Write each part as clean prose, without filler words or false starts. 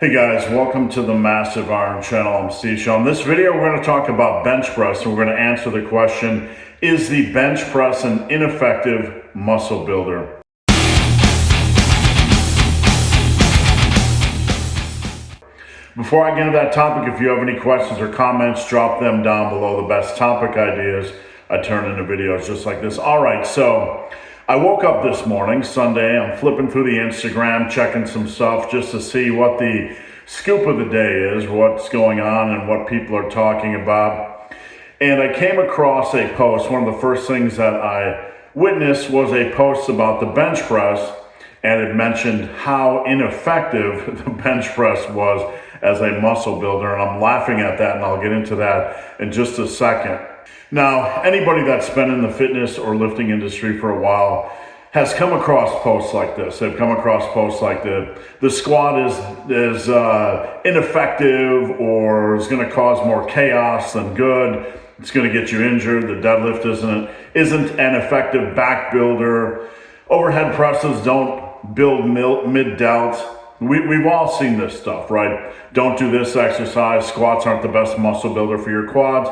Hey guys, welcome to the Massive Iron Channel. I'm Steve. In this video, we're going to talk about bench press, and we're going to answer the question, is the bench press an ineffective muscle builder? Before I get into that topic, if you have any questions or comments, drop them down below. The best topic ideas I turn into videos just like this. All right, so I woke up this morning, Sunday. I'm flipping through the Instagram, checking some stuff just to see what the scoop of the day is, what's going on and what people are talking about. And I came across a post. One of the first things that I witnessed was a post about the bench press, and it mentioned how ineffective the bench press was as a muscle builder. And I'm laughing at that, and I'll get into that in just a second. Now, anybody that's been in the fitness or lifting industry for a while has come across posts like this. They've come across posts like the squat is ineffective, or is going to cause more chaos than good. It's going to get you injured. The deadlift isn't an effective back builder. Overhead presses don't build mid-delts. We've all seen this stuff, right? Don't do this exercise. Squats aren't the best muscle builder for your quads.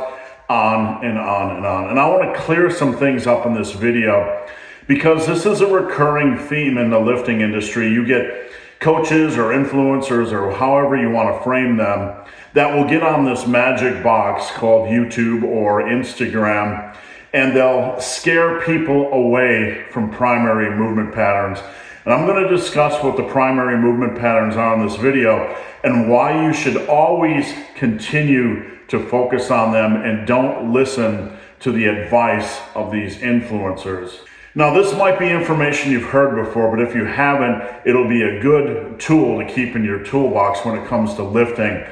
On and on and on. And I want to clear some things up in this video because this is a recurring theme in the lifting industry. You get coaches or influencers or however you want to frame them that will get on this magic box called YouTube or Instagram, and they'll scare people away from primary movement patterns. And I'm going to discuss what the primary movement patterns are in this video and why you should always continue to focus on them and don't listen to the advice of these influencers. Now, this might be information you've heard before, but if you haven't, it'll be a good tool to keep in your toolbox when it comes to lifting.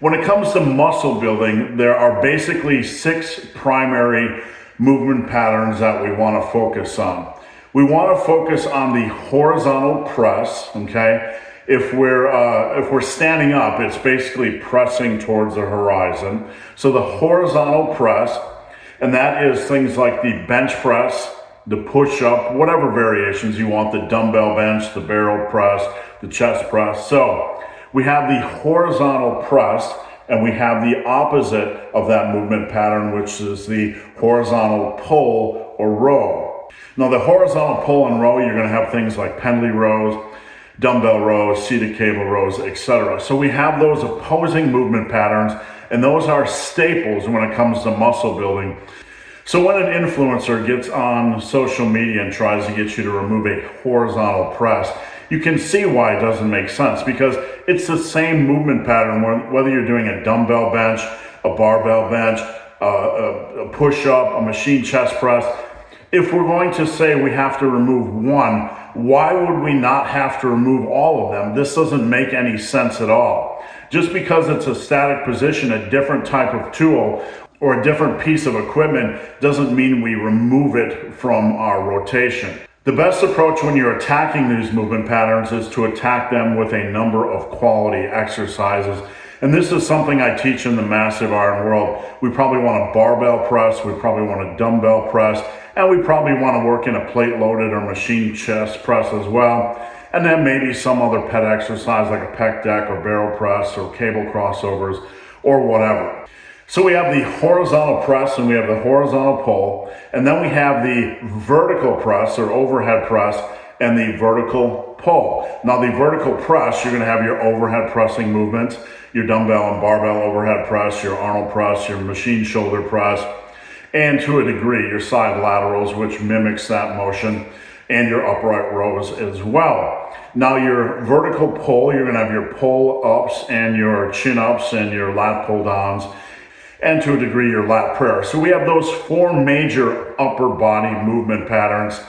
When it comes to muscle building, there are basically 6 primary movement patterns that we want to focus on. We want to focus on the horizontal press, okay? If we're standing up, it's basically pressing towards the horizon. So the horizontal press, and that is things like the bench press, the push-up, whatever variations you want, the dumbbell bench, the barrel press, the chest press. So we have the horizontal press, and we have the opposite of that movement pattern, which is the horizontal pull or row. Now, the horizontal pull and row, you're going to have things like pendlay rows, dumbbell rows, seated cable rows, etc. So we have those opposing movement patterns, and those are staples when it comes to muscle building. So when an influencer gets on social media and tries to get you to remove a horizontal press, you can see why it doesn't make sense, because it's the same movement pattern whether you're doing a dumbbell bench, a barbell bench, a push-up, a machine chest press. If we're going to say we have to remove one, why would we not have to remove all of them? This doesn't make any sense at all. Just because it's a static position, a different type of tool, or a different piece of equipment doesn't mean we remove it from our rotation. The best approach when you're attacking these movement patterns is to attack them with a number of quality exercises. And this is something I teach in the Massive Iron world. We probably want a barbell press, we probably want a dumbbell press, and we probably want to work in a plate loaded or machine chest press as well. And then maybe some other pec exercise like a pec deck or barrel press or cable crossovers or whatever. So we have the horizontal press and we have the horizontal pull, and then we have the vertical press or overhead press and the vertical pull. Now, the vertical press, you're going to have your overhead pressing movements, your dumbbell and barbell overhead press, your Arnold press, your machine shoulder press, and to a degree, your side laterals, which mimics that motion, and your upright rows as well. Now, your vertical pull, you're going to have your pull ups and your chin ups and your lat pull downs, and to a degree, your lat prayer. So we have those 4 major upper body movement patterns.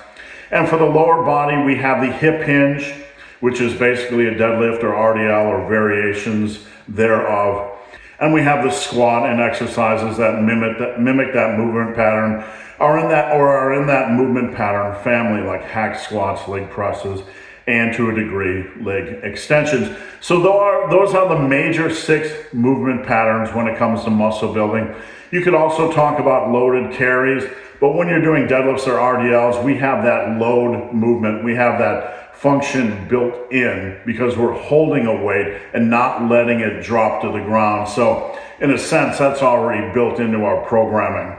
And for the lower body, we have the hip hinge, which is basically a deadlift or RDL or variations thereof. And we have the squat and exercises that mimic that movement pattern, are in that movement pattern family, like hack squats, leg presses, and to a degree, leg extensions. So those are the major 6 movement patterns when it comes to muscle building. You could also talk about loaded carries, but when you're doing deadlifts or RDLs, we have that load movement. We have that function built in because we're holding a weight and not letting it drop to the ground. So in a sense, that's already built into our programming.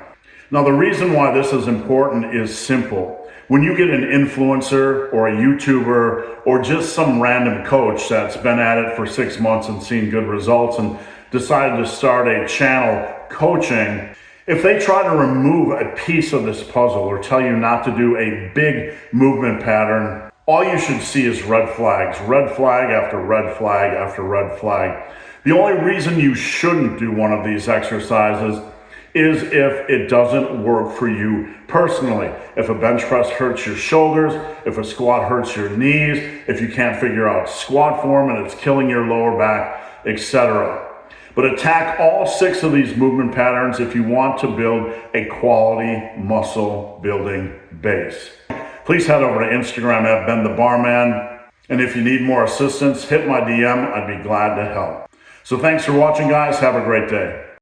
Now, the reason why this is important is simple. When you get an influencer or a YouTuber or just some random coach that's been at it for 6 months and seen good results and decided to start a channel coaching, if they try to remove a piece of this puzzle or tell you not to do a big movement pattern, all you should see is red flags, red flag after red flag after red flag. The only reason you shouldn't do one of these exercises is if it doesn't work for you personally. If a bench press hurts your shoulders, if a squat hurts your knees, if you can't figure out squat form and it's killing your lower back, etc. But attack all 6 of these movement patterns if you want to build a quality muscle building base. Please head over to Instagram at BenTheBarman. And if you need more assistance, hit my DM. I'd be glad to help. So thanks for watching, guys. Have a great day.